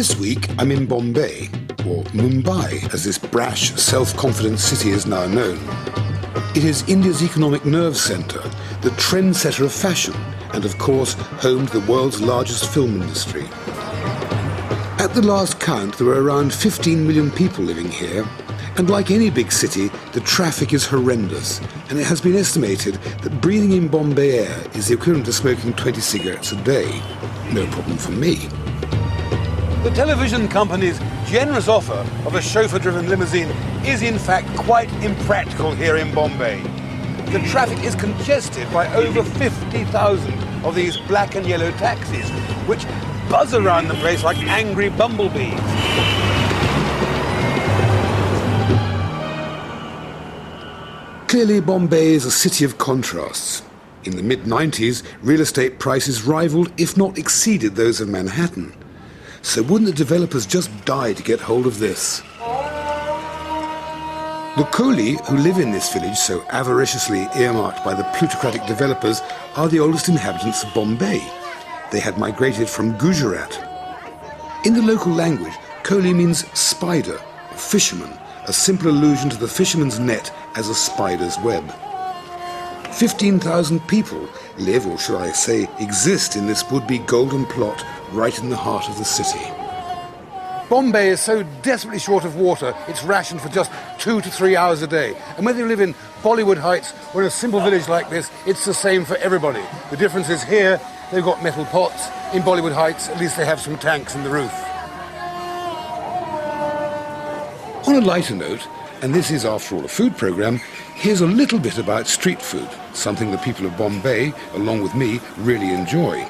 This week I'm in Bombay, or Mumbai as this brash, self-confident city is now known. It is India's economic nerve centre, the trendsetter of fashion, and of course home to the world's largest film industry. At the last count there were around 15 million people living here, and like any big city, the traffic is horrendous, and it has been estimated that breathing in Bombay air is the equivalent to smoking 20 cigarettes a day. No problem for me. The television company's generous offer of a chauffeur-driven limousine is in fact quite impractical here in Bombay. The traffic is congested by over 50,000 of these black and yellow taxis, which buzz around the place like angry bumblebees. Clearly, Bombay is a city of contrasts. In the mid-90s, real estate prices rivaled, if not exceeded, those of Manhattan. So wouldn't the developers just die to get hold of this? The Kohli, who live in this village so avariciously earmarked by the plutocratic developers, are the oldest inhabitants of Bombay. They had migrated from Gujarat. In the local language, Kohli means spider, or fisherman, a simple allusion to the fisherman's net as a spider's web. 15,000 people live, or should I say, exist in this would-be golden plot right in the heart of the city. Bombay is so desperately short of water, it's rationed for just 2 to 3 hours a day. And whether you live in Bollywood Heights or in a simple village like this, it's the same for everybody. The difference is here, they've got metal pots. In Bollywood Heights, at least they have some tanks in the roof. On a lighter note, and this is after all a food programme, here's a little bit about street food, something the people of Bombay, along with me, really enjoy.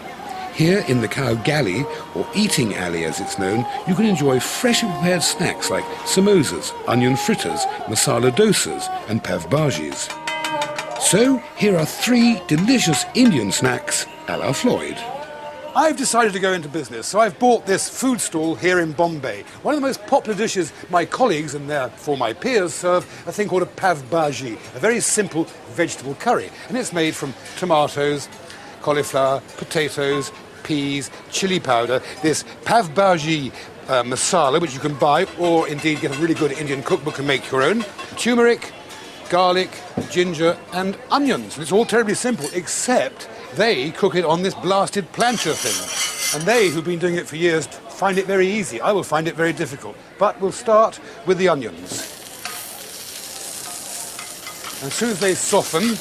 Here in the Cow Galley, or Eating Alley as it's known, you can enjoy freshly prepared snacks like samosas, onion fritters, masala dosas and pav bhajis. So here are 3 delicious Indian snacks a la Floyd. I've decided to go into business, so I've bought this food stall here in Bombay. One of the most popular dishes my colleagues, and therefore my peers, serve a thing called a pav bhaji, a very simple vegetable curry. And it's made from tomatoes, cauliflower, potatoes, peas, chili powder, this pav bhaji masala, which you can buy, or indeed get a really good Indian cookbook and make your own, turmeric, garlic, ginger, and onions. And it's all terribly simple, except they cook it on this blasted plancha thing. And they, who've been doing it for years, find it very easy. I will find it very difficult. But we'll start with the onions. And as soon as they soften,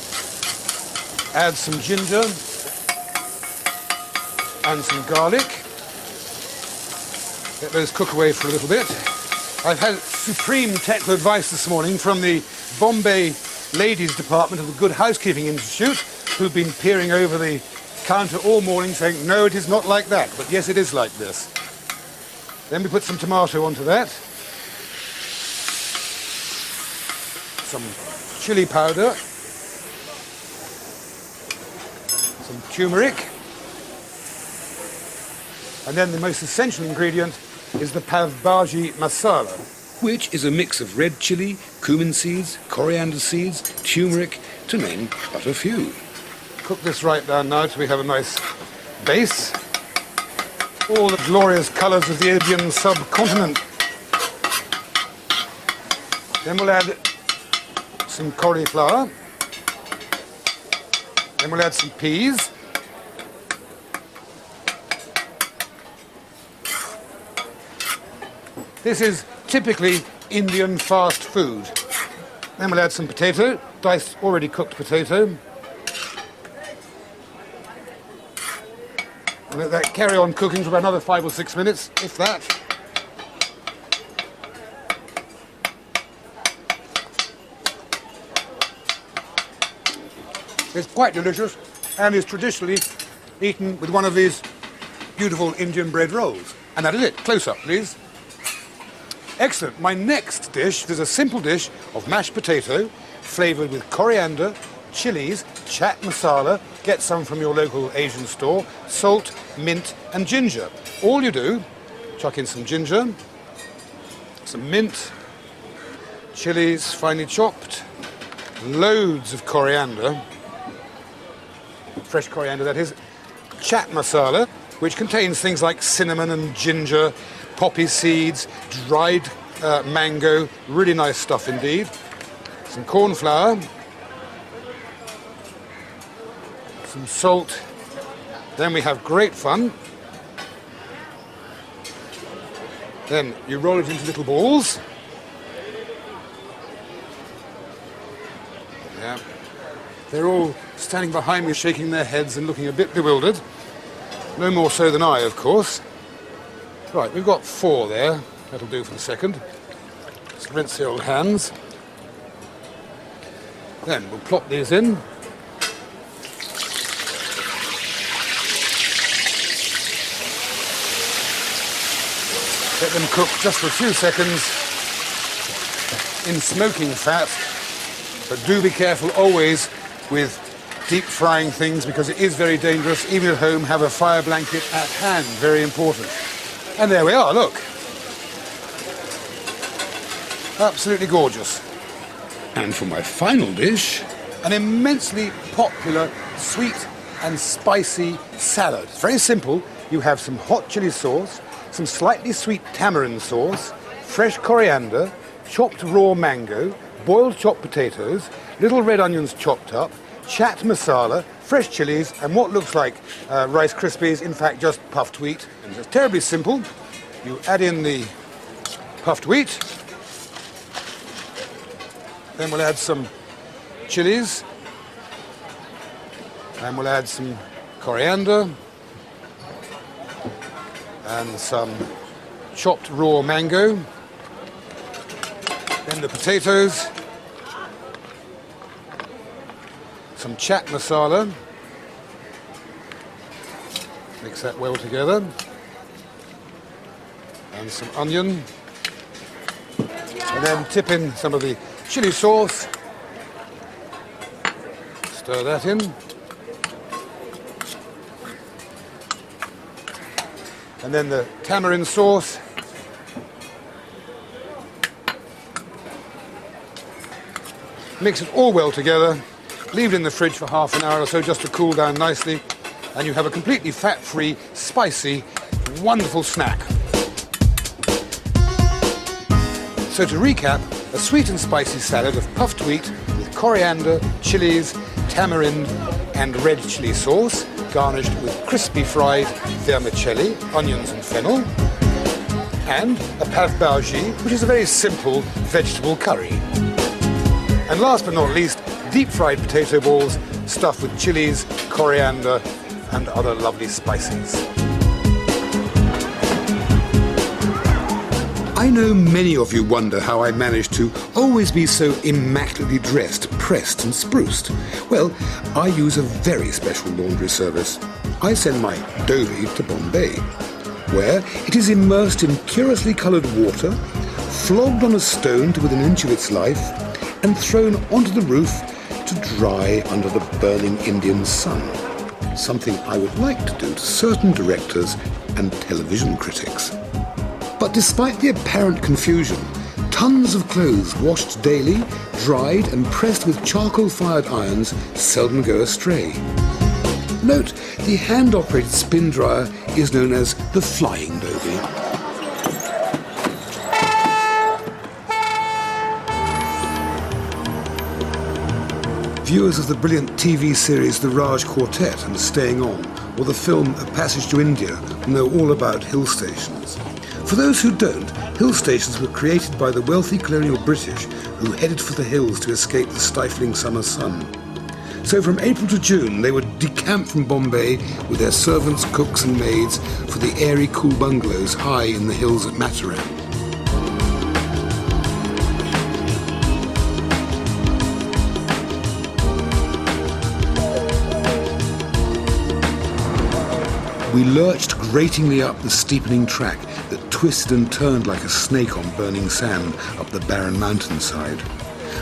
add some ginger and some garlic. Let those cook away for a little bit. I've had supreme technical advice this morning from the Bombay Ladies Department of the Good Housekeeping Institute, who've been peering over the counter all morning saying, no, it is not like that. But yes, it is like this. Then we put some tomato onto that. Some chili powder. Some turmeric. And then the most essential ingredient is the pav bhaji masala, which is a mix of red chilli, cumin seeds, coriander seeds, turmeric, to name but a few. Cook this right down now till we have a nice base. All the glorious colours of the Indian subcontinent. Then we'll add some cauliflower. Then we'll add some peas. This is typically Indian fast food. Then we'll add some potato, diced already cooked potato. And let that carry on cooking for about another 5 or 6 minutes, if that. It's quite delicious and is traditionally eaten with one of these beautiful Indian bread rolls. And that is it. Close up, please. Excellent. My next dish is a simple dish of mashed potato, flavoured with coriander, chilies, chaat masala, get some from your local Asian store, salt, mint and ginger. All you do, chuck in some ginger, some mint, chilies finely chopped, loads of coriander, fresh coriander that is, chaat masala, which contains things like cinnamon and ginger, poppy seeds, dried mango, really nice stuff indeed. Some corn flour, some salt, then we have great fun. Then you roll it into little balls. Yeah. They're all standing behind me, shaking their heads and looking a bit bewildered. No more so than I, of course. Right, we've got 4 there. That'll do for the second. Let's rinse the old hands. Then we'll plop these in. Let them cook just for a few seconds in smoking fat. But do be careful always with deep frying things because it is very dangerous. Even at home, have a fire blanket at hand. Very important. And there we are, look. Absolutely gorgeous. And for my final dish, An immensely popular sweet and spicy salad. It's very simple. You have some hot chili sauce, some slightly sweet tamarind sauce, fresh coriander, chopped raw mango, boiled chopped potatoes, little red onions chopped up, chaat masala, fresh chilies, and what looks like Rice Krispies, in fact just puffed wheat. And it's terribly simple. You add in the puffed wheat, then we'll add some chilies, and we'll add some coriander, and some chopped raw mango, then the potatoes, some chaat masala, mix that well together, and some onion, and then tip in some of the chili sauce, stir that in, and then the tamarind sauce, mix it all well together, leave it in the fridge for half an hour or so just to cool down nicely, and you have a completely fat-free, spicy, wonderful snack. So to recap, a sweet and spicy salad of puffed wheat with coriander, chilies, tamarind and red chili sauce, garnished with crispy fried vermicelli, onions and fennel, and a pav bhaji, which is a very simple vegetable curry. And last but not least, deep fried potato balls stuffed with chilies, coriander and other lovely spices. I know many of you wonder how I manage to always be so immaculately dressed, pressed and spruced. Well, I use a very special laundry service. I send my Dhobi to Bombay, where it is immersed in curiously coloured water, flogged on a stone to within an inch of its life, and thrown onto the roof to dry under the burning Indian sun. Something I would like to do to certain directors and television critics. But despite the apparent confusion, tons of clothes washed daily, dried and pressed with charcoal-fired irons seldom go astray. Note, the hand-operated spin dryer is known as the Flying Dhobi. Viewers of the brilliant TV series The Raj Quartet and Staying On, or the film A Passage to India, will know all about hill stations. For those who don't, hill stations were created by the wealthy colonial British who headed for the hills to escape the stifling summer sun. So from April to June, they would decamp from Bombay with their servants, cooks and maids for the airy, cool bungalows high in the hills at Mataram. We lurched gratingly up the steepening track that twisted and turned like a snake on burning sand up the barren mountainside.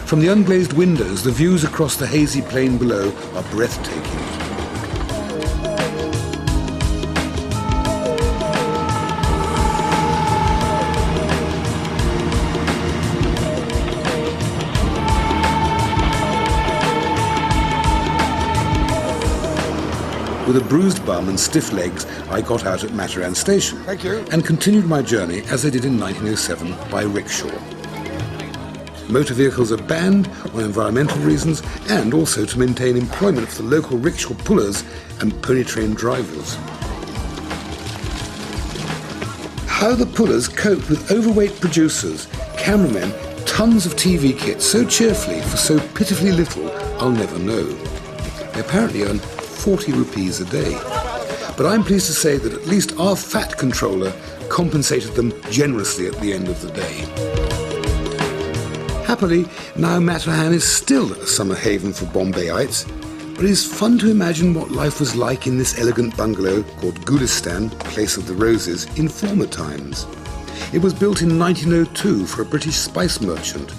From the unglazed windows, the views across the hazy plain below are breathtaking. With a bruised bum and stiff legs, I got out at Mataran Station. Thank you. And continued my journey, as I did in 1907, by rickshaw. Motor vehicles are banned on environmental reasons and also to maintain employment for the local rickshaw pullers and pony train drivers. How the pullers cope with overweight producers, cameramen, tons of TV kits so cheerfully for so pitifully little, I'll never know. They apparently earn 40 rupees a day. But I'm pleased to say that at least our fat controller compensated them generously at the end of the day. Happily, now Mataran is still a summer haven for Bombayites, but it is fun to imagine what life was like in this elegant bungalow called Gulistan, Place of the Roses, in former times. It was built in 1902 for a British spice merchant,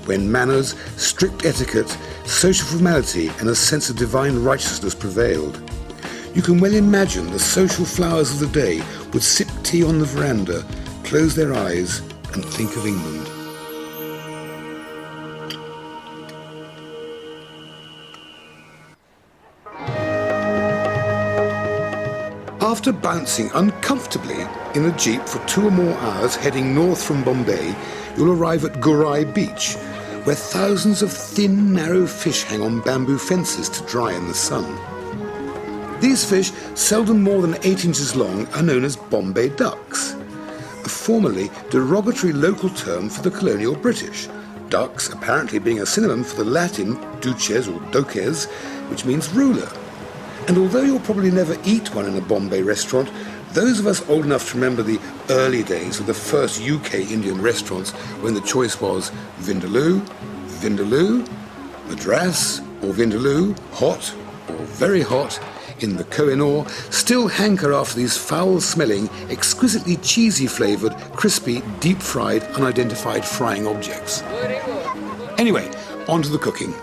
when manners, strict etiquette, social formality and a sense of divine righteousness prevailed. You can well imagine the social flowers of the day would sip tea on the veranda, close their eyes and think of England. After bouncing uncomfortably in a jeep for 2 or more hours heading north from Bombay, you'll arrive at Gorai Beach, where thousands of thin, narrow fish hang on bamboo fences to dry in the sun. These fish, seldom more than 8 inches long, are known as Bombay ducks, a formerly derogatory local term for the colonial British, ducks apparently being a synonym for the Latin duces or doces, which means ruler. And although you'll probably never eat one in a Bombay restaurant, those of us old enough to remember the early days of the first UK Indian restaurants when the choice was Vindaloo, Vindaloo, Madras or Vindaloo, hot or very hot, in the Kohinoor, still hanker after these foul-smelling, exquisitely cheesy-flavoured, crispy, deep-fried, unidentified frying objects. Anyway, on to the cooking.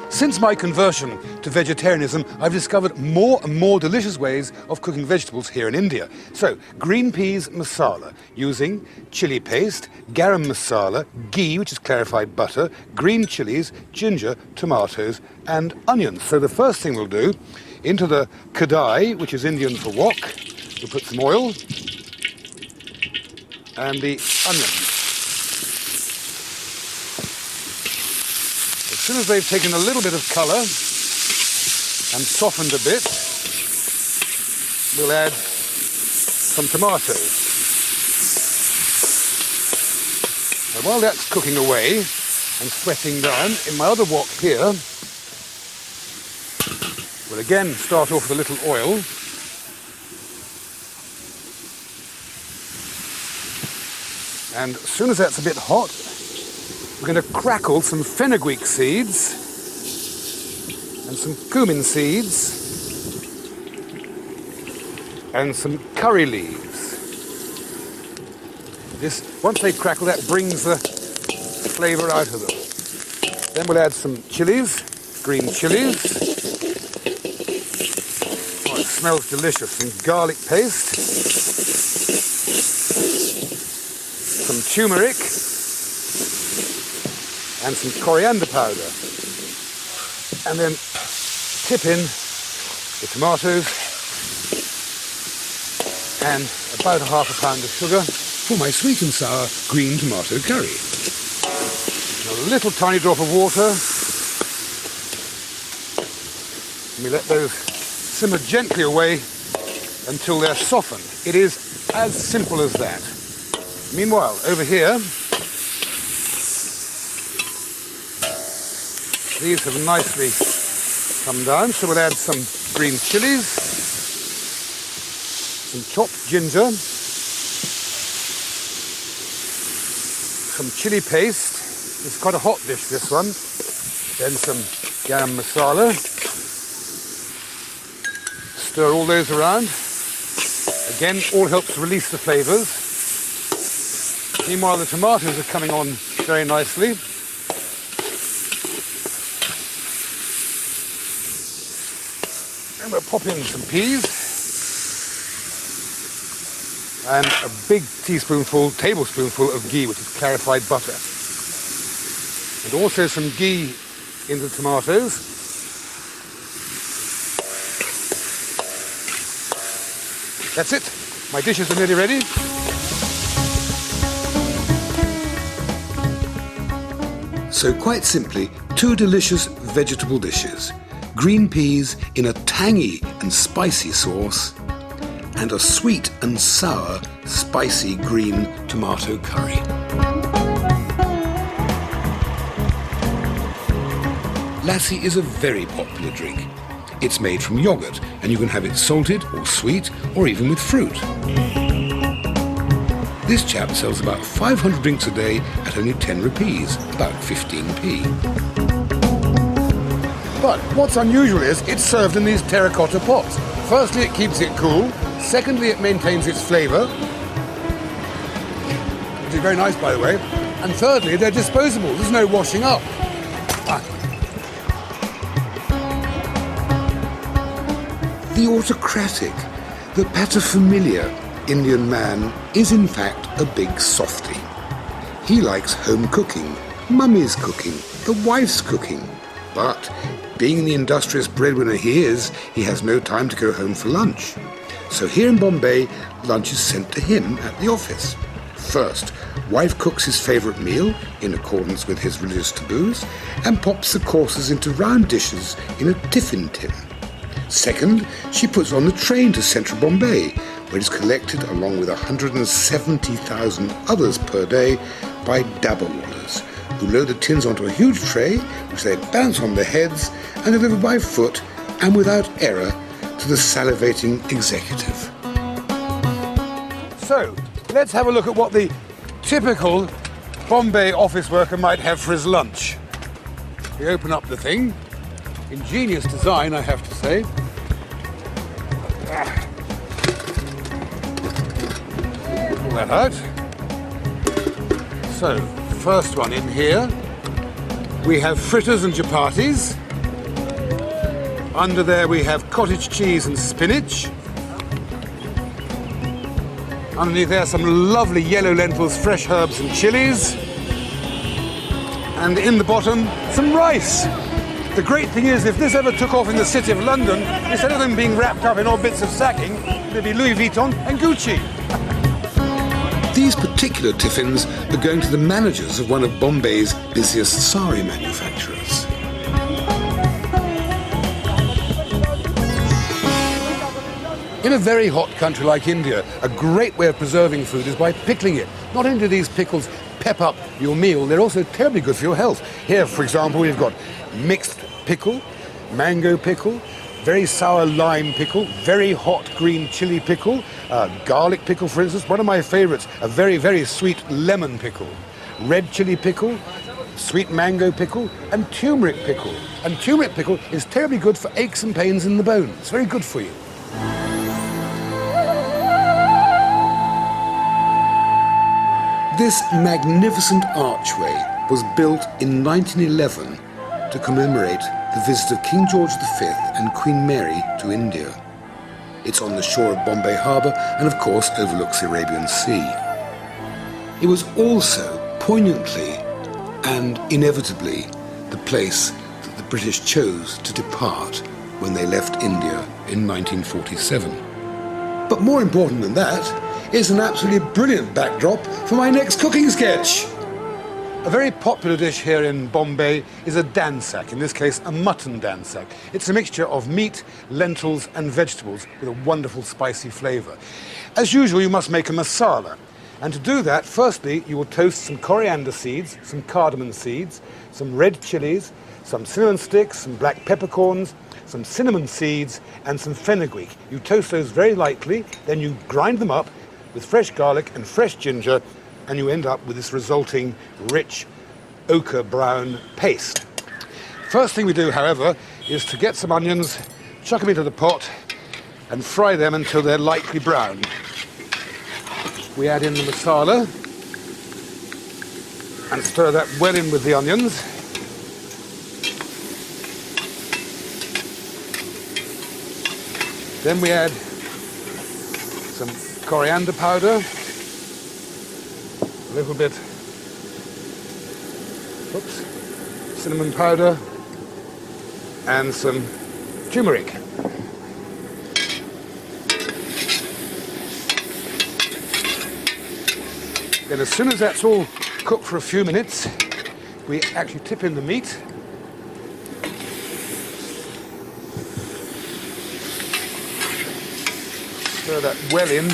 Since my conversion to vegetarianism, I've discovered more and more delicious ways of cooking vegetables here in India. So, green peas masala, using chili paste, garam masala, ghee, which is clarified butter, green chilies, ginger, tomatoes, and onions. So the first thing we'll do, into the kadai, which is Indian for wok, we'll put some oil and the onions. As soon as they've taken a little bit of colour and softened a bit, we'll add some tomatoes. And while that's cooking away and sweating down, in my other wok here, we'll again start off with a little oil. And as soon as that's a bit hot, we're going to crackle some fenugreek seeds and some cumin seeds and some curry leaves. Once they crackle, that brings the flavour out of them. Then we'll add some chilies, green chilies. Oh, it smells delicious. Some garlic paste, some turmeric, and some coriander powder. And then tip in the tomatoes and about a half a pound of sugar For my sweet and sour green tomato curry. A little tiny drop of water. And we let those simmer gently away until they're softened. It is as simple as that. Meanwhile, over here, these have nicely come down, so we'll add some green chilies, some chopped ginger, some chili paste. It's quite a hot dish, this one. Then some garam masala. Stir all those around. Again, all helps release the flavours. Meanwhile, the tomatoes are coming on very nicely. And we'll pop in some peas. And a big tablespoonful of ghee, which is clarified butter. And also some ghee in the tomatoes. That's it. My dishes are nearly ready. So quite simply, 2 delicious vegetable dishes. Green peas in a tangy and spicy sauce, and a sweet and sour spicy green tomato curry. Lassi is a very popular drink. It's made from yogurt, and you can have it salted or sweet or even with fruit. This chap sells about 500 drinks a day at only 10 rupees, about 15p. But what's unusual is it's served in these terracotta pots. Firstly, it keeps it cool. Secondly, it maintains its flavour, which is very nice, by the way. And thirdly, they're disposable. There's no washing up. The autocratic, the paterfamiliar Indian man is in fact a big softie. He likes home cooking, mummy's cooking, the wife's cooking. But being the industrious breadwinner he is, he has no time to go home for lunch. So here in Bombay, lunch is sent to him at the office. First, wife cooks his favourite meal in accordance with his religious taboos and pops the courses into round dishes in a tiffin tin. Second, she puts on the train to central Bombay, where it is collected along with 170,000 others per day by dabberwallahs, who load the tins onto a huge tray, which they bounce on their heads and deliver by foot and without error to the salivating executive. So, let's have a look at what the typical Bombay office worker might have for his lunch. We open up the thing. Ingenious design, I have to say. Pull that out. So, first one in here. We have fritters and chapatis. Under there we have cottage cheese and spinach. Underneath there some lovely yellow lentils, fresh herbs and chilies. And in the bottom, some rice. The great thing is, if this ever took off in the city of London, instead of them being wrapped up in odd bits of sacking, there'd be Louis Vuitton and Gucci. These particular tiffins are going to the managers of one of Bombay's busiest sari manufacturers. In a very hot country like India, a great way of preserving food is by pickling it. Not only do these pickles pep up your meal, they're also terribly good for your health. Here, for example, we've got mixed pickle, mango pickle, very sour lime pickle, very hot green chili pickle, garlic pickle, for instance. One of my favourites, a very, very sweet lemon pickle, red chili pickle, sweet mango pickle, and turmeric pickle. And turmeric pickle is terribly good for aches and pains in the bones. It's very good for you. This magnificent archway was built in 1911 to commemorate the visit of King George V and Queen Mary to India. It's on the shore of Bombay Harbour and of course overlooks the Arabian Sea. It was also poignantly and inevitably the place that the British chose to depart when they left India in 1947. But more important than that, is an absolutely brilliant backdrop for my next cooking sketch. A very popular dish here in Bombay is a dansak, in this case a mutton dansak. It's a mixture of meat, lentils and vegetables with a wonderful spicy flavour. As usual, you must make a masala. And to do that, firstly, you will toast some coriander seeds, some cardamom seeds, some red chilies, some cinnamon sticks, some black peppercorns, some cinnamon seeds and some fenugreek. You toast those very lightly, then you grind them up with fresh garlic and fresh ginger, and you end up with this resulting rich ochre brown paste. First thing we do, however, is to get some onions, chuck them into the pot and fry them until they're lightly brown. We add in the masala and stir that well in with the onions. Then we add some coriander powder, a little bit, cinnamon powder, and some turmeric. Then as soon as that's all cooked for a few minutes, we actually tip in the meat. Stir that well in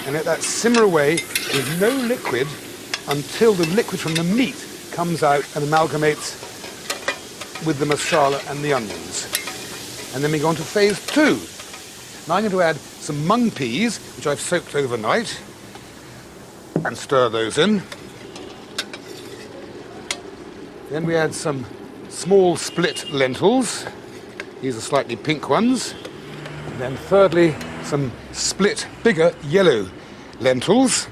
and let that simmer away with no liquid until the liquid from the meat comes out and amalgamates with the masala and the onions. And then we go on to phase 2. Now I'm going to add some mung peas, which I've soaked overnight, and stir those in. Then we add some small split lentils. These are slightly pink ones. And then thirdly, some split bigger yellow lentils,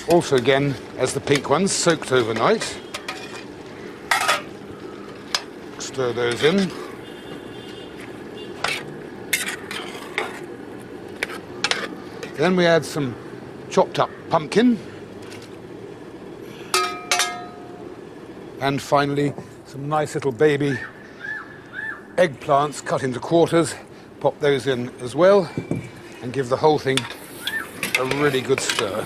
also again as the pink ones, soaked overnight. Stir those in. Then we add some chopped up pumpkin. And finally, some nice little baby eggplants cut into quarters. Pop those in as well and give the whole thing a really good stir.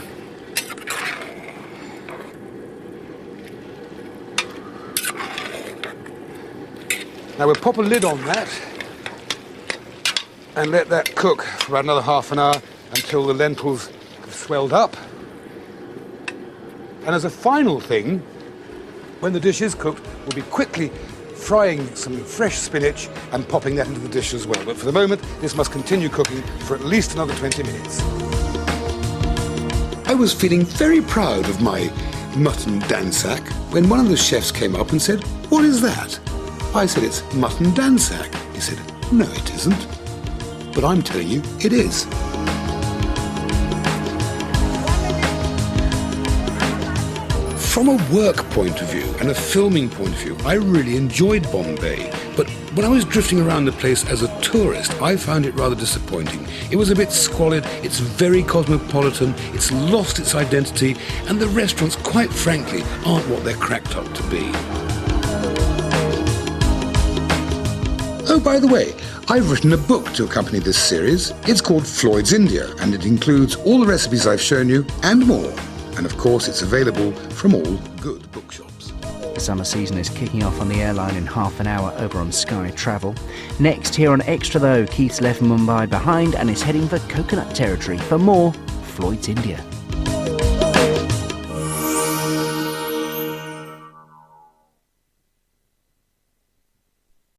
Now we'll pop a lid on that and let that cook for about another half an hour until the lentils have swelled up. And as a final thing, when the dish is cooked, we'll be quickly frying some fresh spinach and popping that into the dish as well. But for the moment, this must continue cooking for at least another 20 minutes. I was feeling very proud of my mutton dansak when one of the chefs came up and said, "What is that?" I said, "It's mutton dansak." He said, "No, it isn't." But I'm telling you, it is. From a work point of view and a filming point of view, I really enjoyed Bombay. But when I was drifting around the place as a tourist, I found it rather disappointing. It was a bit squalid, it's very cosmopolitan, it's lost its identity, and the restaurants, quite frankly, aren't what they're cracked up to be. Oh, by the way, I've written a book to accompany this series. It's called Floyd's India, and it includes all the recipes I've shown you and more. And of course, it's available from all good bookshops. The summer season is kicking off on the airline in half an hour over on Sky Travel. Next, here on Extra though, Keith's left Mumbai behind and is heading for coconut territory for more Floyd's India.